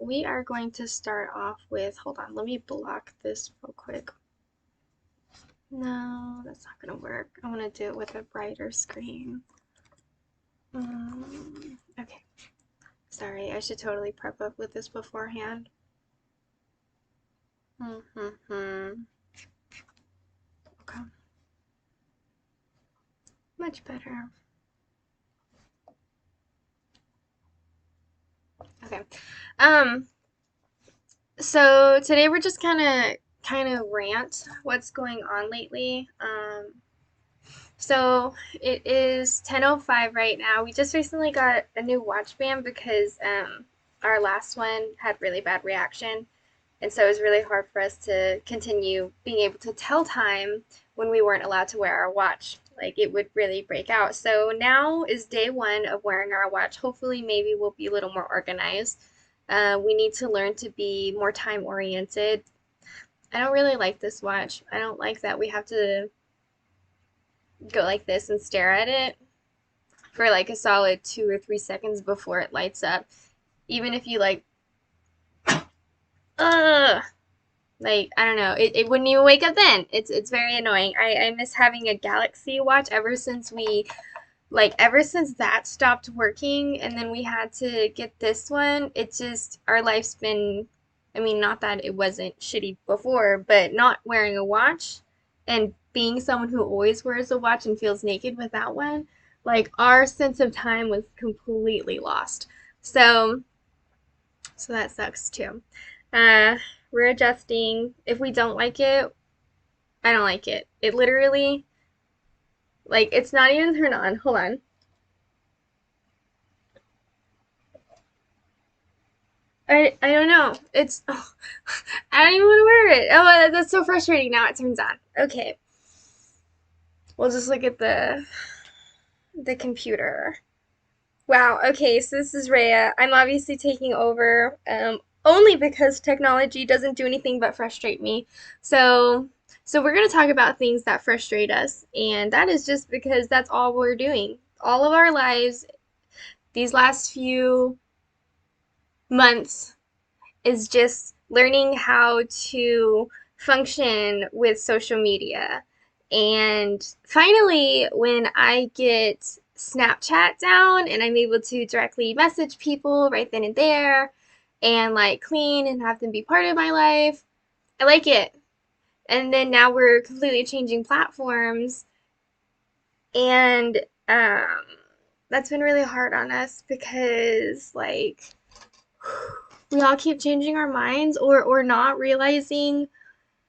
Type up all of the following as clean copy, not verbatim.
we are going to start off with, hold on, let me block this real quick. No, that's not gonna work. I want to do it with a brighter screen. Okay. Sorry, I should totally prep up with this beforehand. Okay. Much better. Okay. Um, so today we're just kind of rant what's going on lately. So it is 10:05 right now. We just recently got a new watch band because our last one had really bad reaction. And so it was really hard for us to continue being able to tell time when we weren't allowed to wear our watch. Like it would really break out. So now is day one of wearing our watch. Hopefully, maybe we'll be a little more organized. We need to learn to be more time oriented. I don't really like this watch. I don't like that we have to go like this and stare at it for like a solid 2 or 3 seconds before it lights up. Even if you ugh, like I don't know, it wouldn't even wake up then. It's very annoying. I miss having a Galaxy watch ever since that stopped working and then we had to get this one. It just our life's been, I mean, not that it wasn't shitty before, but not wearing a watch and being someone who always wears a watch and feels naked without one, like our sense of time was completely lost. So so that sucks too. Uh, we're adjusting. If we don't like it, I don't like it. It literally, like, it's not even turned on. Hold on. I don't know. It's, oh, I don't even want to wear it. Oh, that's so frustrating. Now it turns on. Okay. We'll just look at the computer. Wow. Okay, so this is Rhea. I'm obviously taking over, only because technology doesn't do anything but frustrate me. So, so we're gonna talk about things that frustrate us, and that is just because that's all we're doing. All of our lives, these last few months, is just learning how to function with social media. And finally, when I get Snapchat down and I'm able to directly message people right then and there and like clean and have them be part of my life, I like it. And then now we're completely changing platforms and um that's been really hard on us because like we all keep changing our minds or not realizing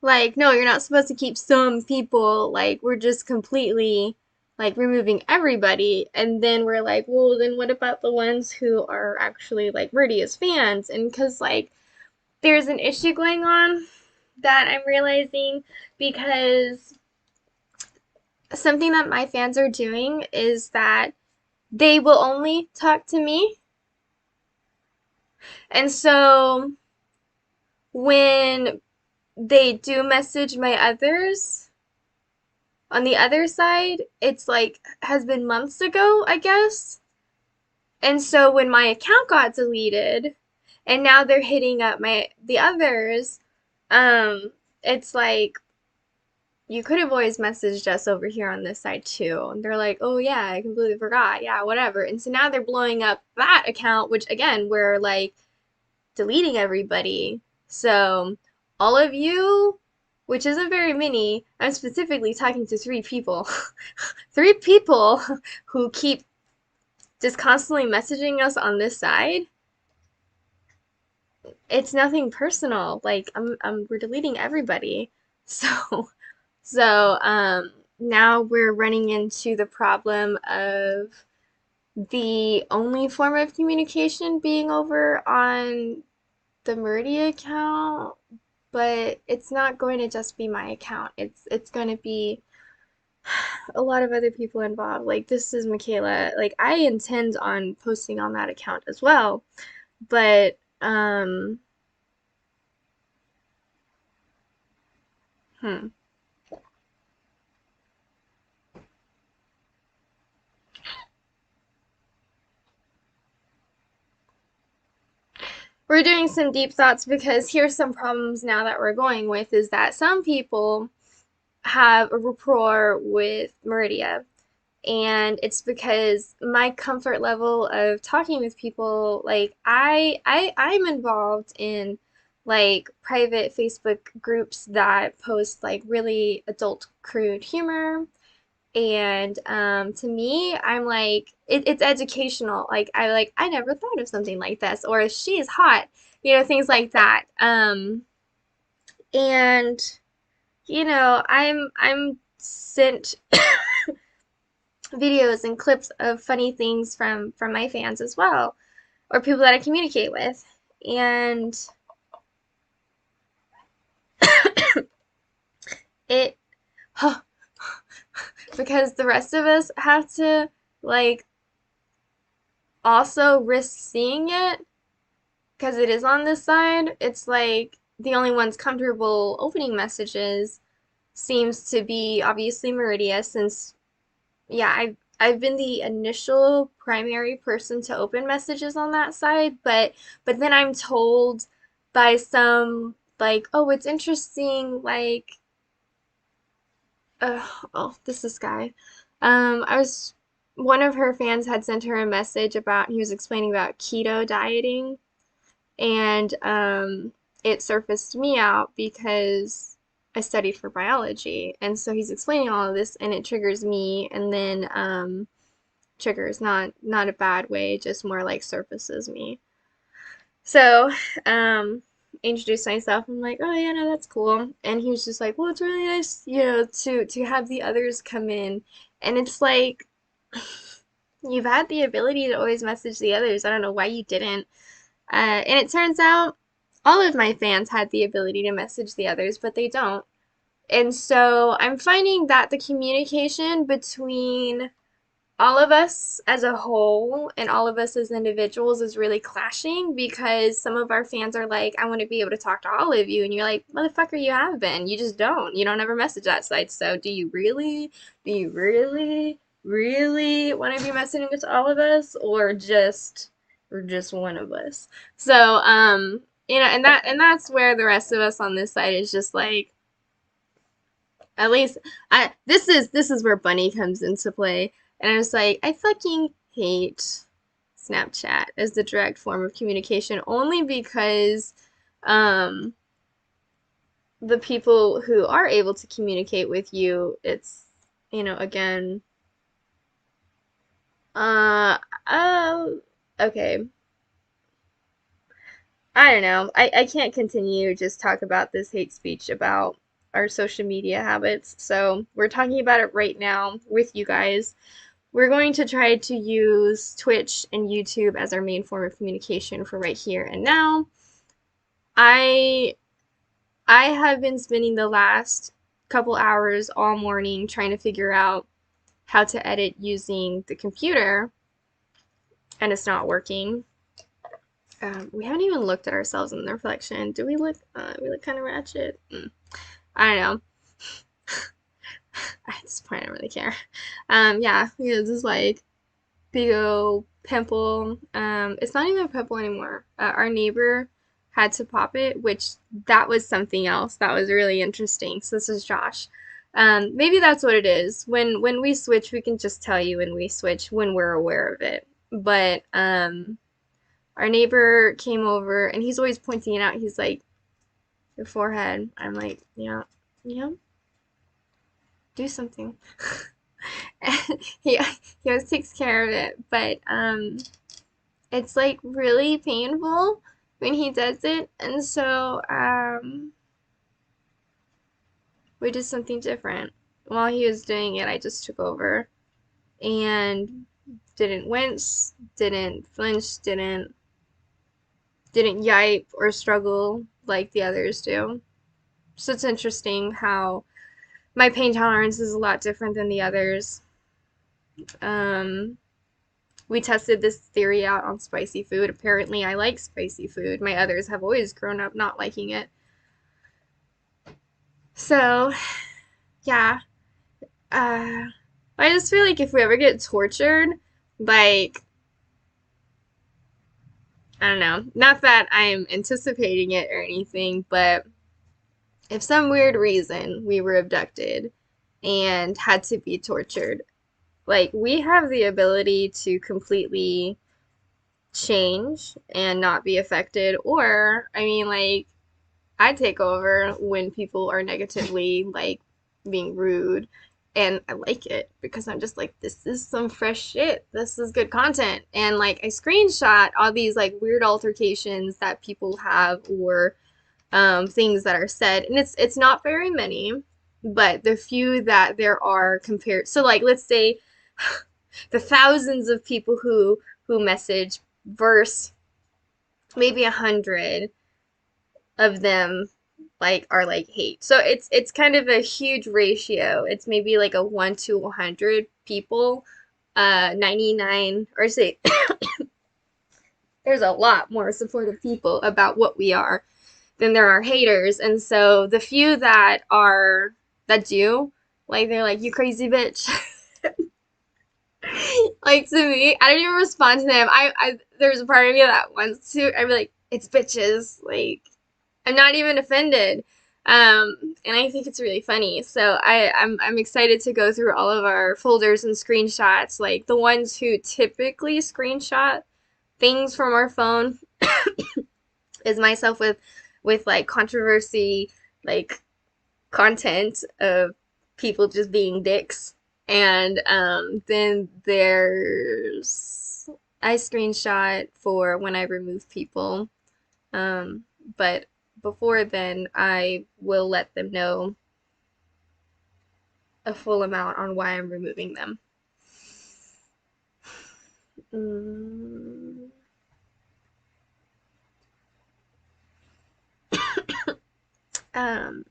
like no, you're not supposed to keep some people, like we're just completely like removing everybody, and then we're like, well, then what about the ones who are actually like Meridia's fans? And because like there's an issue going on that I'm realizing because something that my fans are doing is that they will only talk to me, and so when they do message my others on the other side, it's like has been months ago, I guess. And so when my account got deleted and now they're hitting up my the others, it's like you could have always messaged us over here on this side too. And they're like, "Oh yeah, I completely forgot. Yeah, whatever." And so now they're blowing up that account, which again, we're like deleting everybody. So all of you, which isn't very many, I'm specifically talking to 3 people. 3 people who keep just constantly messaging us on this side. It's nothing personal. Like we're deleting everybody. So, so now we're running into the problem of the only form of communication being over on the Meridia account, but it's not going to just be my account. It's going to be a lot of other people involved. Like this is Michaela. Like I intend on posting on that account as well, but hmm. we're doing some deep thoughts because here's some problems now that we're going with is that some people have a rapport with Meridia, and it's because my comfort level of talking with people, like I'm involved in like private Facebook groups that post like really adult crude humor, and to me I'm like it's educational, like I never thought of something like this, or she's hot, things like that, and I'm sent videos and clips of funny things from my fans as well, or people that I communicate with. And it huh, because the rest of us have to like also risk seeing it because it is on this side. It's like the only ones comfortable opening messages seems to be obviously Meridia, since yeah, I've been the initial primary person to open messages on that side, but then I'm told by some like, oh, it's interesting, like, oh, this guy. I was One of her fans had sent her a message about he was explaining about keto dieting, and it surfaced me out because I studied for biology, and so he's explaining all of this, and it triggers me, and then triggers, not a bad way, just more like surfaces me. So, introduced myself. I'm like, oh yeah, no, that's cool. And he was just like, well, it's really nice, to have the others come in. And it's like you've had the ability to always message the others. I don't know why you didn't. And it turns out all of my fans had the ability to message the others, but they don't. And so I'm finding that the communication between all of us as a whole and all of us as individuals is really clashing, because some of our fans are like, I want to be able to talk to all of you. And you're like, motherfucker, you have been. You just don't. You don't ever message that site. So do you really, really want to be messaging with all of us, or just one of us? So, and that's where the rest of us on this side is just like, at least this is where Bunny comes into play. And I was like, I fucking hate Snapchat as the direct form of communication, only because um the people who are able to communicate with you, it's again, uh okay. I don't know. I can't continue just talk about this hate speech about our social media habits. So we're talking about it right now with you guys. We're going to try to use Twitch and YouTube as our main form of communication for right here and now. I I have been spending the last couple hours all morning trying to figure out how to edit using the computer, and it's not working. We haven't even looked at ourselves in the reflection. Do we look? We look kind of ratchet. I don't know. At this point, I don't really care. Yeah, this is like big old pimple. It's not even a pimple anymore. Our neighbor had to pop it, which that was something else that was really interesting. So this is Josh. Maybe that's what it is. When we switch, we can just tell you when we switch when we're aware of it. But our neighbor came over and he's always pointing it out. He's like, your forehead. I'm like, yeah, yeah, do something. he he always takes care of it, but it's like really painful when he does it, and so we did something different. While he was doing it, I just took over and didn't wince, didn't flinch, didn't yipe or struggle like the others do. So it's interesting how my pain tolerance is a lot different than the others. Um, we tested this theory out on spicy food. Apparently, I like spicy food. My others have always grown up not liking it. So, yeah. Uh, I just feel like if we ever get tortured, like, I don't know. Not that I'm anticipating it or anything, but if some weird reason we were abducted and had to be tortured, like we have the ability to completely change and not be affected. Or, I mean, like, I take over when people are negatively, like, being rude. And I like it because I'm just like, this is some fresh shit. This is good content. And like, I screenshot all these like weird altercations that people have, or things that are said, and it's not very many, but the few that there are compared. So like, let's say the thousands of people who message verse maybe 100 of them like are like hate. So it's kind of a huge ratio. It's maybe like a 1 to 100 people. 99, or say there's a lot more supportive people about what we are than there are haters. And so the few that are that do, like, they're like, you crazy bitch. Like, to me, I don't even respond to them. I there's a part of me that wants to. I'd be like, it's bitches. Like, I'm not even offended. And I think it's really funny. So I'm excited to go through all of our folders and screenshots. Like the ones who typically screenshot things from our phone is myself with like controversy, like content of people just being dicks. And then there's I screenshot for when I remove people. Um, but before then, I will let them know a full amount on why I'm removing them. Mm, um,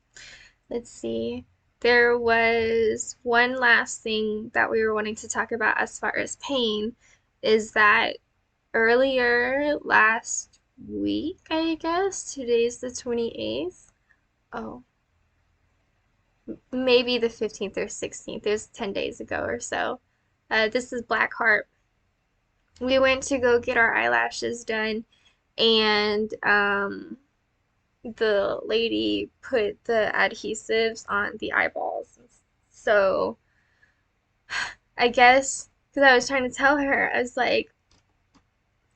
let's see. There was one last thing that we were wanting to talk about as far as pain, is that earlier last week, I guess, today's the 28th. Oh, maybe the 15th or 16th. It was 10 days ago or so. This is Blackheart. We went to go get our eyelashes done, and the lady put the adhesives on the eyeballs. So I guess because I was trying to tell her, I was like,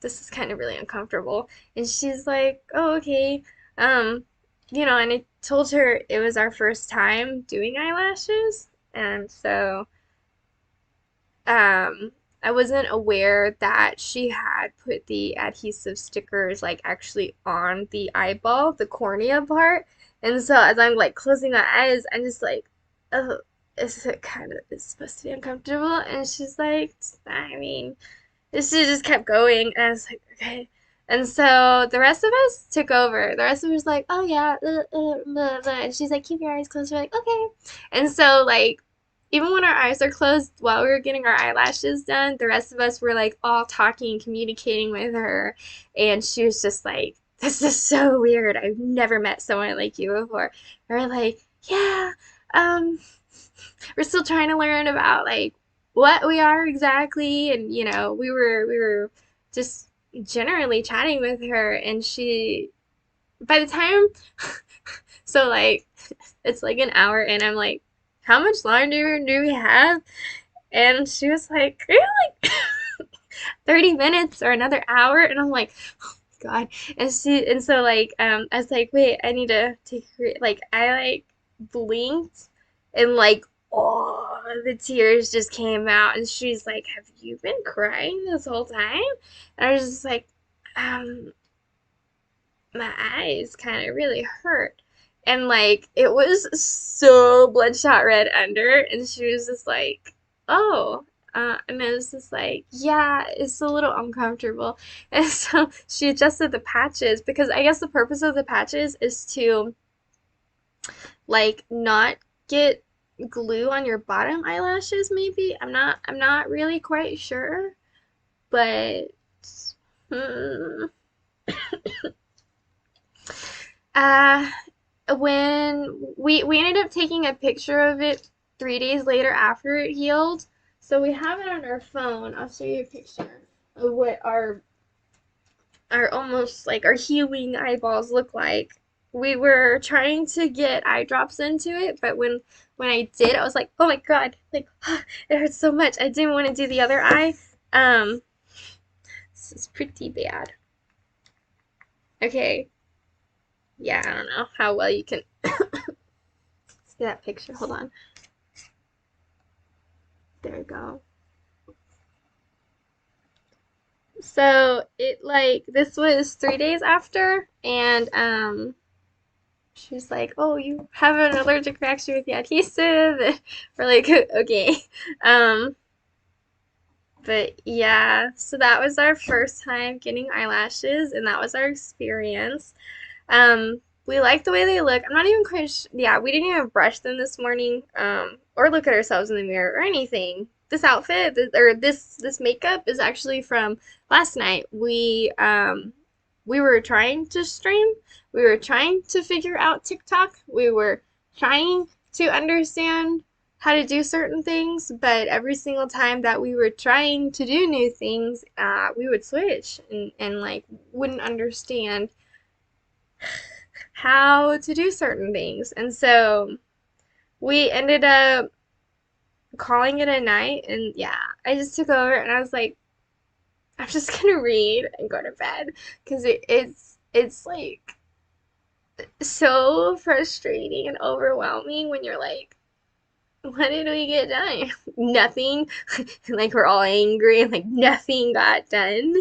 this is kind of really uncomfortable. And she's like, oh, okay. Um, and I told her it was our first time doing eyelashes. And so, um, I wasn't aware that she had put the adhesive stickers like actually on the eyeball, the cornea part. And so as I'm like closing my eyes, I'm just like, oh, is it kind of it's supposed to be uncomfortable? And she's like, I mean, she just kept going, and I was like, okay. And so the rest of us took over. The rest of us was like, oh yeah, blah, blah. And she's like, keep your eyes closed. We're like, okay. And so like, even when our eyes are closed while we were getting our eyelashes done, the rest of us were like all talking, communicating with her, and she was just like, this is so weird. I've never met someone like you before. And we're like, yeah, um, we're still trying to learn about like what we are exactly. And we were just generally chatting with her, and she by the time so like it's like an hour, and I'm like, how much longer do we have? And she was like, like 30 minutes or another hour. And I'm like, oh my God. And so like I was like, wait, I need to take like I like blinked, and like oh, the tears just came out, and she's like, have you been crying this whole time? And I was just like, um my eyes kind of really hurt. And like it was so bloodshot red under, and she was just like, oh. And I was just like, yeah, it's a little uncomfortable. And so she adjusted the patches, because I guess the purpose of the patches is to like not get glue on your bottom eyelashes, maybe. I'm not really quite sure, but hmm. uh when we ended up taking a picture of it 3 days later after it healed. So we have it on our phone. I'll show you a picture of what our our almost like our healing eyeballs look like. We were trying to get eye drops into it, but when I did, I was like, oh my God, like it hurts so much. I didn't want to do the other eye. Um, this is pretty bad. Okay, yeah, I don't know how well you can see that picture. Hold on. There we go. So it like this was 3 days after, and she's like, "Oh, you have an allergic reaction with the adhesive." We're like, "Okay." Um, but yeah, so that was our first time getting eyelashes, and that was our experience. We like the way they look. I'm not even quite yeah, we didn't even brush them this morning, or look at ourselves in the mirror or anything. This outfit, or this makeup is actually from last night. We were trying to stream. We were trying to figure out TikTok. We were trying to understand how to do certain things, but every single time that we were trying to do new things, we would switch and like wouldn't understand how to do certain things. And so we ended up calling it a night. And yeah, I just took over and I was like, I'm just gonna read and go to bed because it's like so frustrating and overwhelming when you're like, what did we get done? Nothing. Like we're all angry and like nothing got done.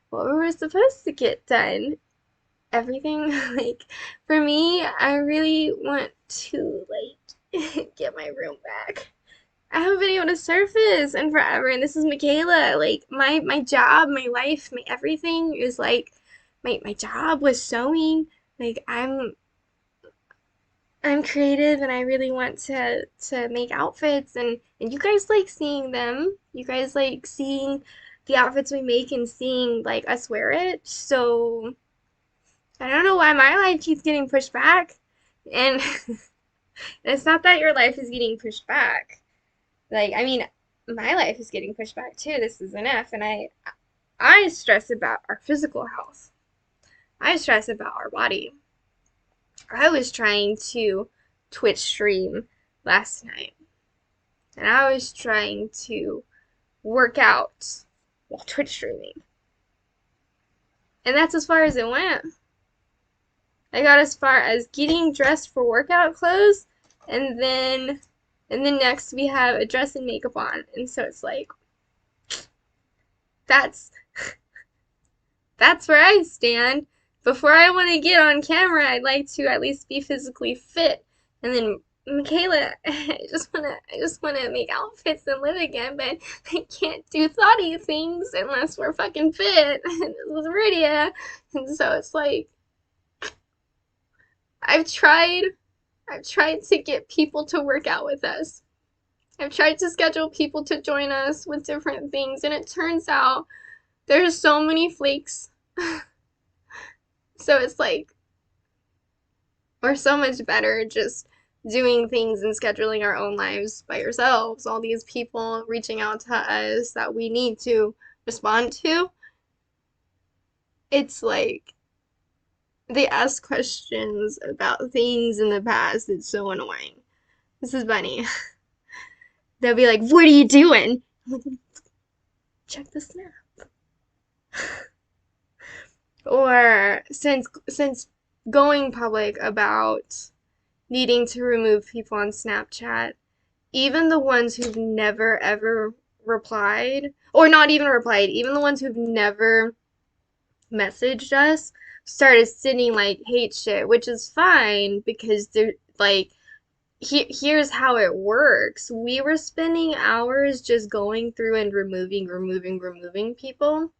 What were we supposed to get done? Everything. Like for me, I really want to like get my room back. I haven't been able to surface in forever, and this is Michaela. Like my job, my life, my everything is like my job was sewing. Like I'm creative and I really want to make outfits, and you guys like seeing them. You guys like seeing the outfits we make and seeing like us wear it. So I don't know why my life keeps getting pushed back. And it's not that your life is getting pushed back. Like, I mean, my life is getting pushed back too. This is an F, and I stress about our physical health. I stress about our body. I was trying to Twitch stream last night, and I was trying to work out while Twitch streaming. And that's as far as it went. I got as far as getting dressed for workout clothes, and then next we have a dress and makeup on. And so it's like that's that's where I stand. Before I want to get on camera, I'd like to at least be physically fit. And then Michaela, I just wanna make outfits and live again, but I can't do thoughty things unless we're fucking fit. And this is Meridia. And so it's like I've tried I've tried to get people to work out with us. I've tried to schedule people to join us with different things, and it turns out there's so many flakes. So it's like we're so much better just doing things and scheduling our own lives by ourselves. All these people reaching out to us that we need to respond to. It's like they ask questions about things in the past. It's so annoying. This is Bunny. They'll be like, "What are you doing?" I'm like, check the snap. Or since going public about needing to remove people on Snapchat, even the ones who've never ever replied, or not even replied, even the ones who've never messaged us started sending like hate shit, which is fine because they're like, here's how it works. We were spending hours just going through and removing people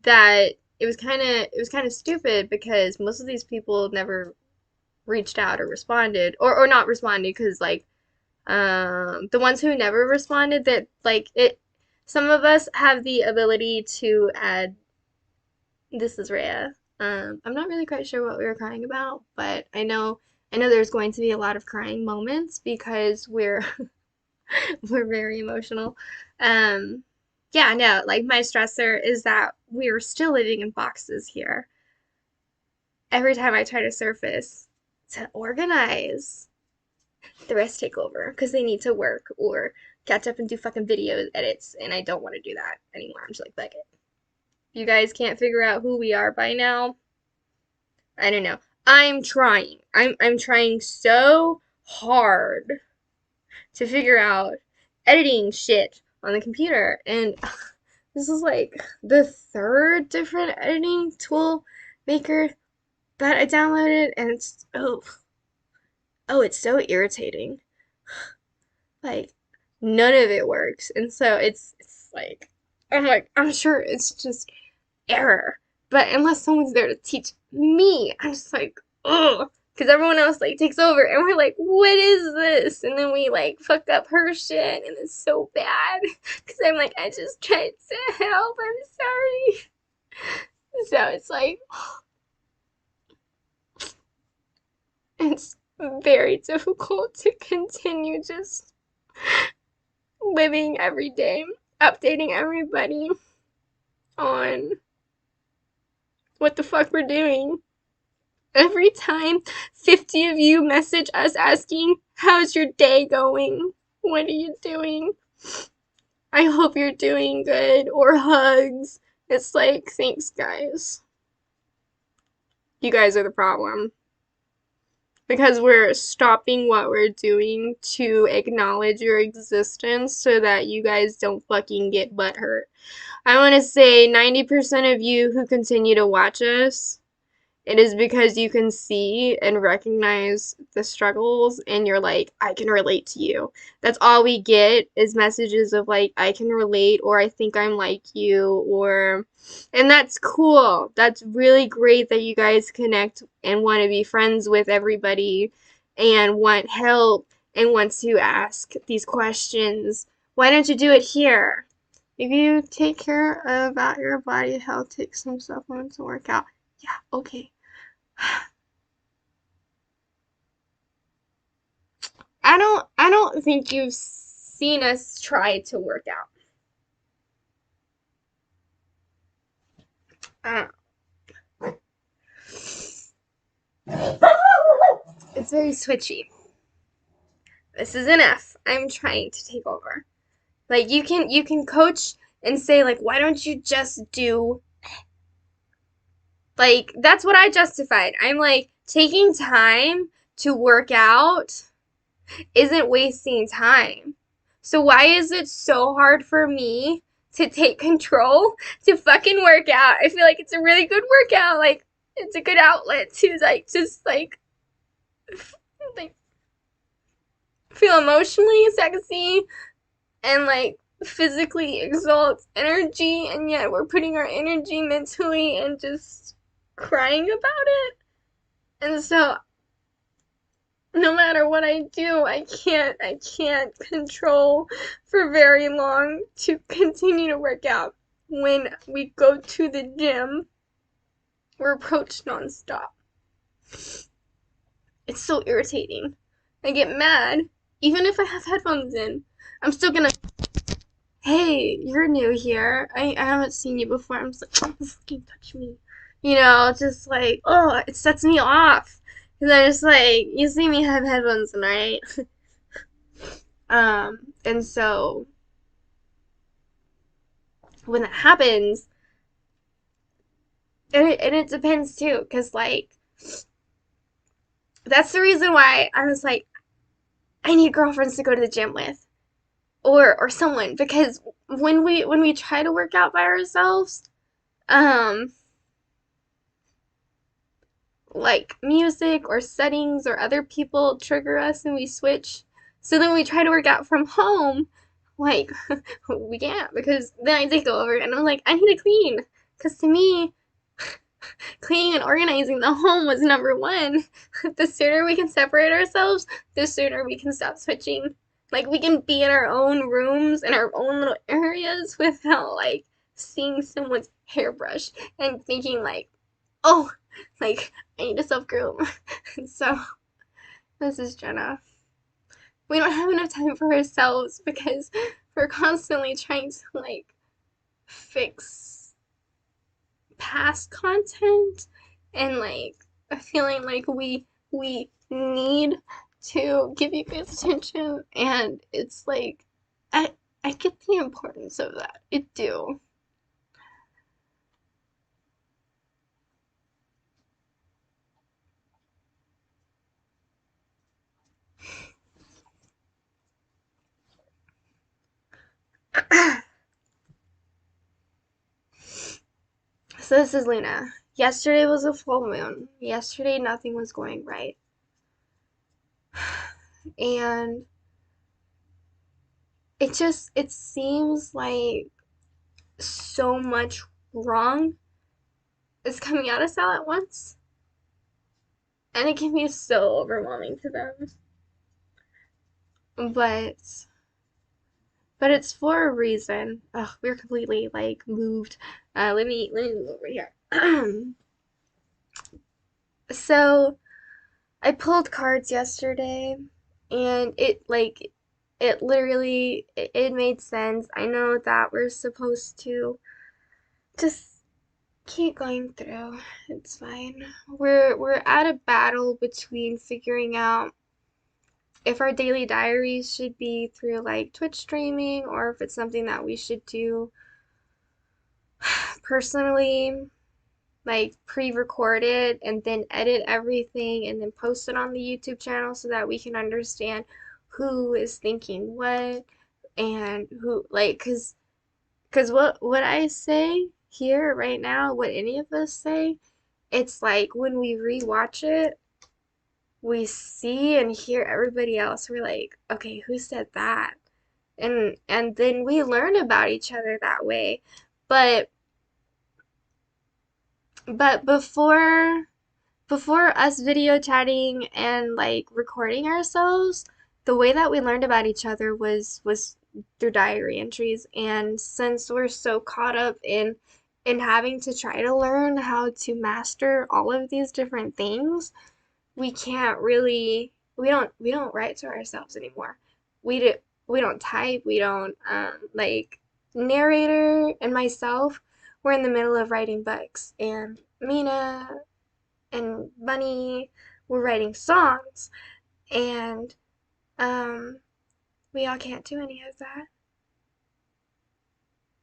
that it was kind of stupid because most of these people never reached out or responded or not responded because like the ones who never responded that like it some of us have the ability to add this is Rhea. I'm not really quite sure what we were crying about, but I know there's going to be a lot of crying moments because we're we're very emotional. Um yeah, no, like my stressor is that we're still living in boxes here. Every time I try to surface to organize, the rest take over because they need to work or catch up and do fucking video edits, and I don't want to do that anymore. I'm just like, fuck it. You guys can't figure out who we are by now. I don't know. I'm trying. I'm trying so hard to figure out editing shit on the computer, and this is like the third different editing tool maker that I downloaded, and it's it's so irritating. Like none of it works, and so it's like I'm sure it's just error, but unless someone's there to teach me, I'm just like ugh. Because everyone else like takes over and we're like, what is this? And then we like fuck up her shit and it's so bad. Because I'm like, I just tried to help. I'm sorry. So it's like, it's very difficult to continue just living every day, updating everybody on what the fuck we're doing. Every time 50 of you message us asking, how's your day going? What are you doing? I hope you're doing good. Or hugs. It's like, thanks, guys. You guys are the problem. Because we're stopping what we're doing to acknowledge your existence so that you guys don't fucking get butthurt. I want to say 90% of you who continue to watch us, it is because you can see and recognize the struggles and you're like, I can relate to you. That's all we get is messages of like, I can relate or I think I'm like you or and that's cool. That's really great that you guys connect and want to be friends with everybody and want help and want to ask these questions. Why don't you do it here? If you take care about your body health, take some supplements and work out. Yeah, okay. I don't think you've seen us try to work out. I It's very switchy. This is enough. I'm trying to take over. Like you can coach and say like why don't you just do like that's what I justified. I'm like taking time to work out isn't wasting time. So why is it so hard for me to take control to fucking work out? I feel like it's a really good workout. Like it's a good outlet to like just like feel emotionally sexy and like physically exalt energy, and yet we're putting our energy mentally and just crying about it. And so no matter what I do, I can't control for very long to continue to work out. When we go to the gym, we're approached nonstop. It's so irritating. I get mad, even if I have headphones in. I'm still gonna, hey, you're new here. I haven't seen you before. I'm just like, oh, fucking touch me. You know, just like, oh, it sets me off. Because I'm just like, you see me have headphones in, right? And so when that happens, and it depends too, because like, that's the reason why I was like, I need girlfriends to go to the gym with. Or someone, because when we try to work out by ourselves, um, like music or settings or other people trigger us and we switch. So then we try to work out from home, like we can't because then I take over and I'm like, I need to clean. Because to me, cleaning and organizing the home was number one. The sooner we can separate ourselves, the sooner we can stop switching. Like we can be in our own rooms in our own little areas without like seeing someone's hairbrush and thinking like, oh, like I need to self groom. So this is Jenna. We don't have enough time for ourselves because we're constantly trying to like fix past content and like feeling like we need to give you guys attention, and it's like I get the importance of that. I do. So this is Luna. Yesterday was a full moon. Yesterday nothing was going right. And it seems like so much wrong is coming at us all at once. And it can be so overwhelming to them. But but it's for a reason. Ugh, we're completely like moved. Let me move over here. So I pulled cards yesterday, and it literally it made sense. I know that we're supposed to just keep going through. It's fine. We're at a battle between figuring out if our daily diaries should be through like Twitch streaming, or if it's something that we should do personally, like pre-record it and then edit everything and then post it on the YouTube channel so that we can understand who is thinking what, and who like cuz what I say here right now, what any of us say, it's like when we rewatch it, we see and hear everybody else. We're like, okay, who said that? And then we learn about each other that way. But but before us video chatting and like recording ourselves, the way that we learned about each other was through diary entries. And since we're so caught up in having to try to learn how to master all of these different things, we can't really we don't write to ourselves anymore. We don't type, we don't like narrator and myself, we're in the middle of writing books, and Mina and Bunny were writing songs, and um we all can't do any of that.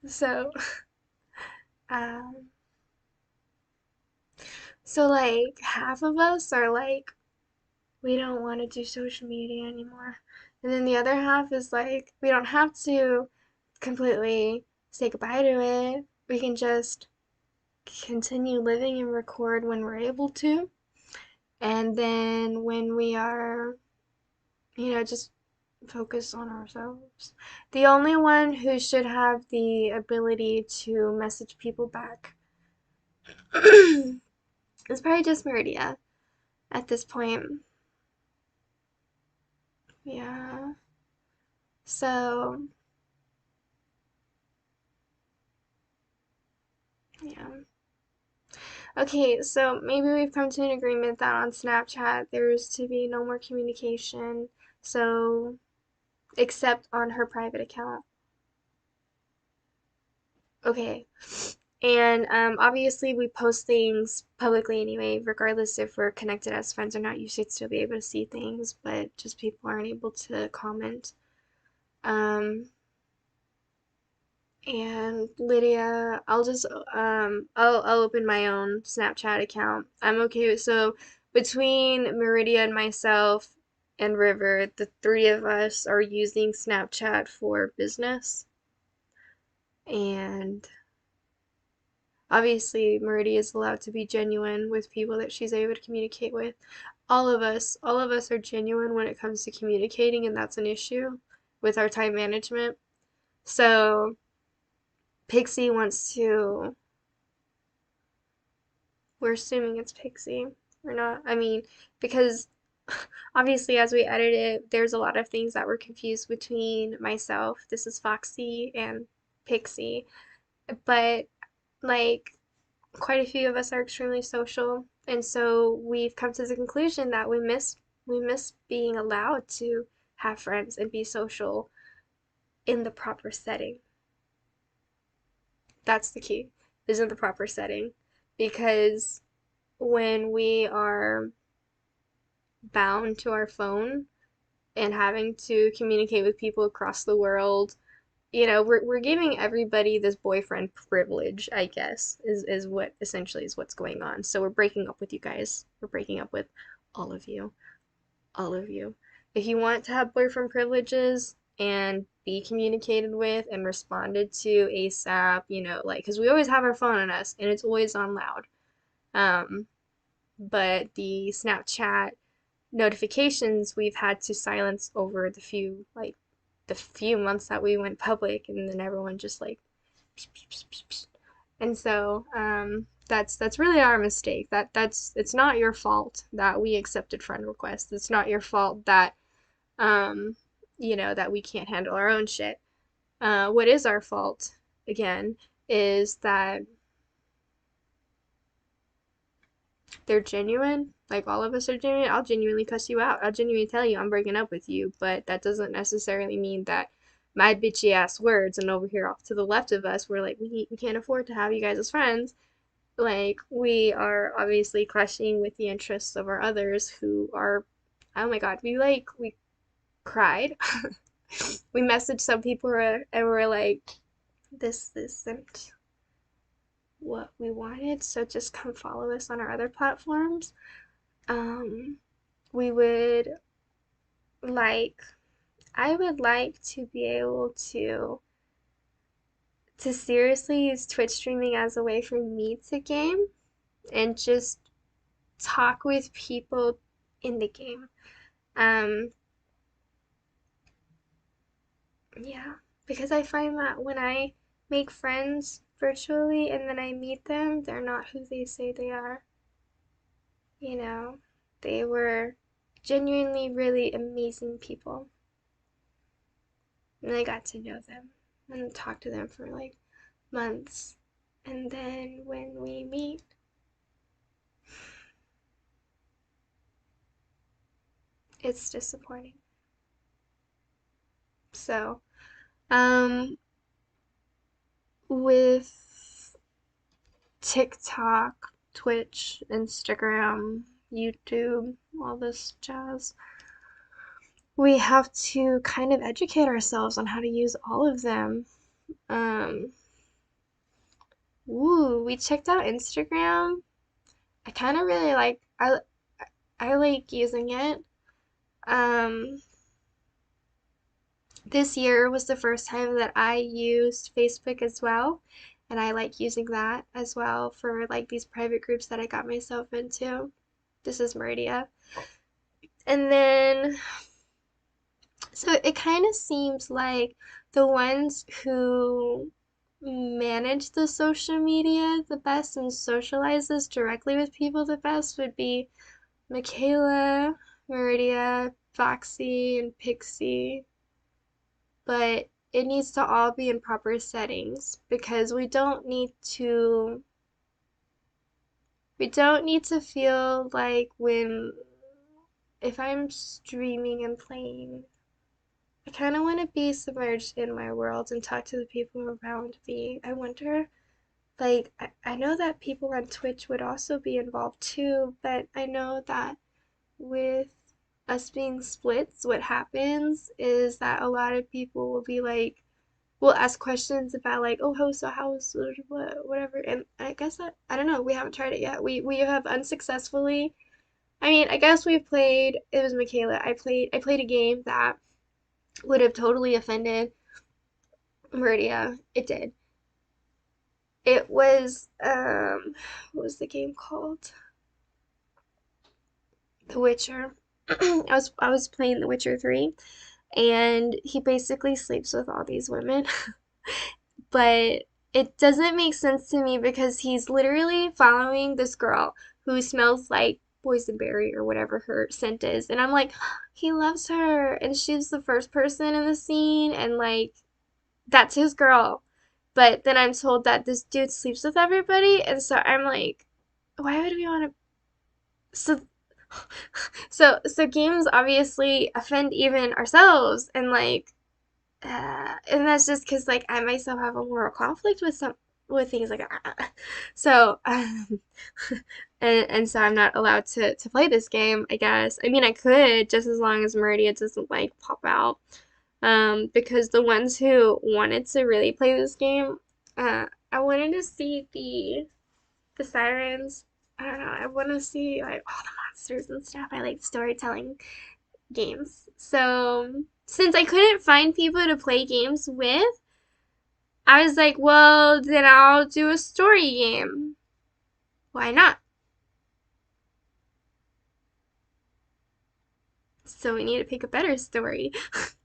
So um so like half of us are like we don't want to do social media anymore. And then the other half is like, we don't have to completely say goodbye to it. We can just continue living and record when we're able to. And then when we are, just focus on ourselves. The only one who should have the ability to message people back is probably just Meridia at this point. Yeah. So, yeah. Okay, so maybe we've come to an agreement that on Snapchat there's to be no more communication, so except on her private account. Okay. And obviously we post things publicly anyway, regardless if we're connected as friends or not. You should still be able to see things, but just people aren't able to comment. Um, and Lydia, I'll open my own Snapchat account. I'm okay with, so between Meridia and myself and River, the three of us are using Snapchat for business. And obviously Meridia is allowed to be genuine with people that she's able to communicate with. All of us are genuine when it comes to communicating, and that's an issue with our time management. So Pixie wants to, we're assuming it's Pixie. We're not, I mean, because obviously as we edit it, there's a lot of things that were confused between myself, this is Foxy, and Pixie. But like quite a few of us are extremely social, and so we've come to the conclusion that we miss being allowed to have friends and be social in the proper setting. That's the key. Is in the proper setting. Because when we are bound to our phone and having to communicate with people across the world, we're giving everybody this boyfriend privilege, I guess, is what essentially is what's going on. So we're breaking up with you guys. We're breaking up with all of you. All of you. If you want to have boyfriend privileges and be communicated with and responded to ASAP, like, because we always have our phone on us and it's always on loud. Um, but the Snapchat notifications we've had to silence over the few months that we went public, and then everyone just like, psh, psh, psh, psh, psh. And so that's really our mistake. That's it's not your fault that we accepted friend requests. It's not your fault that um, that we can't handle our own shit. What is our fault, again, is that they're genuine. Like all of us are genuine. I'll genuinely cuss you out. I'll genuinely tell you I'm breaking up with you, but that doesn't necessarily mean that my bitchy ass words and over here off to the left of us, we're like, we can't afford to have you guys as friends. Like, we are obviously clashing with the interests of our others who are, oh my God, we cried. We messaged some people and we're like, this isn't what we wanted, so just come follow us on our other platforms. Um, we would like, I would like to be able to seriously use Twitch streaming as a way for me to game and just talk with people in the game. Um, yeah, because I find that when I make friends virtually and then I meet them, they're not who they say they are. You know, they were genuinely really amazing people. And I got to know them and talk to them for like months. And then when we meet, it's disappointing. So, um, with TikTok, Twitch, Instagram, YouTube, all this jazz, we have to kind of educate ourselves on how to use all of them. Um, we checked out Instagram. I kind of really like I like using it. Um, this year was the first time that I used Facebook as well, and I like using that as well for like these private groups that I got myself into. This is Meridia. And then so it kind of seems like the ones who manage the social media the best and socializes directly with people the best would be Michaela, Meridia, Foxy, and Pixie. But it needs to all be in proper settings because we don't need to feel like when if I'm streaming and playing, I kind of want to be submerged in my world and talk to the people around me. I wonder, like, I know that people on Twitch would also be involved too, but I know that with us being splits, what happens is that a lot of people will be like, will ask questions about like, oh, how's whatever, and I guess that I don't know. We haven't tried it yet. We have unsuccessfully. I mean, I guess we played. It was Michaela. I played a game that would have totally offended Meridia. It did. It was what was the game called? The Witcher. I was playing The Witcher 3 and he basically sleeps with all these women. But it doesn't make sense to me because he's literally following this girl who smells like boysenberry or whatever her scent is. And I'm like, he loves her and she's the first person in the scene and like that's his girl. But then I'm told that this dude sleeps with everybody and so I'm like, why would we want to so so games obviously offend even ourselves and like and that's just because like I myself have a moral conflict with with things like that. So, and so I'm not allowed to play this game, I guess. I mean, I could just as long as Meridia doesn't like pop out. Because the ones who wanted to really play this game, I wanted to see the sirens. I don't know. I want to see like all the monsters and stuff. I like storytelling games. So since I couldn't find people to play games with, I was like, well, then I'll do a story game. Why not? So we need to pick a better story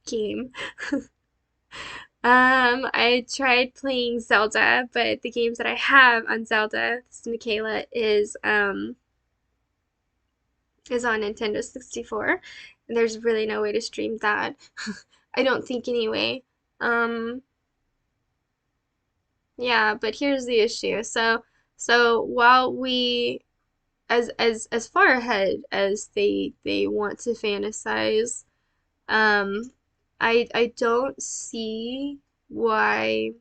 game. I tried playing Zelda, but the games that I have on Zelda, this is Michaela, is on Nintendo 64, and there's really no way to stream that. I don't think anyway. Um, yeah, but here's the issue. So while we as far ahead as they want to fantasize, um, I don't see why.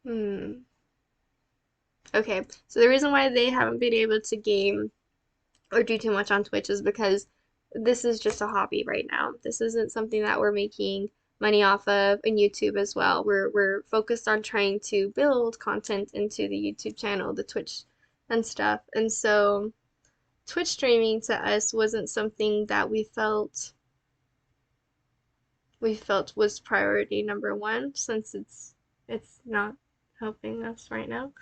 Hmm. Okay, so the reason why they haven't been able to game or do too much on Twitch is because this is just a hobby right now. This isn't something that we're making money off of, and YouTube as well. We're focused on trying to build content into the YouTube channel, the Twitch and stuff. And so Twitch streaming to us wasn't something that we felt was priority number one since it's not helping us right now.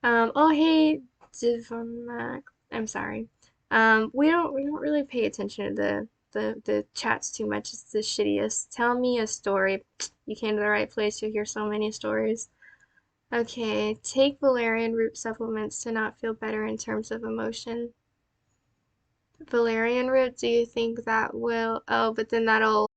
Oh hey, Divomac. I'm sorry. We don't really pay attention to the chats too much. It's the shittiest. Tell me a story. You came to the right place. You'll hear so many stories. Okay, take valerian root supplements to not feel better in terms of emotion. Valerian root, do you think that will? Oh, but then that'll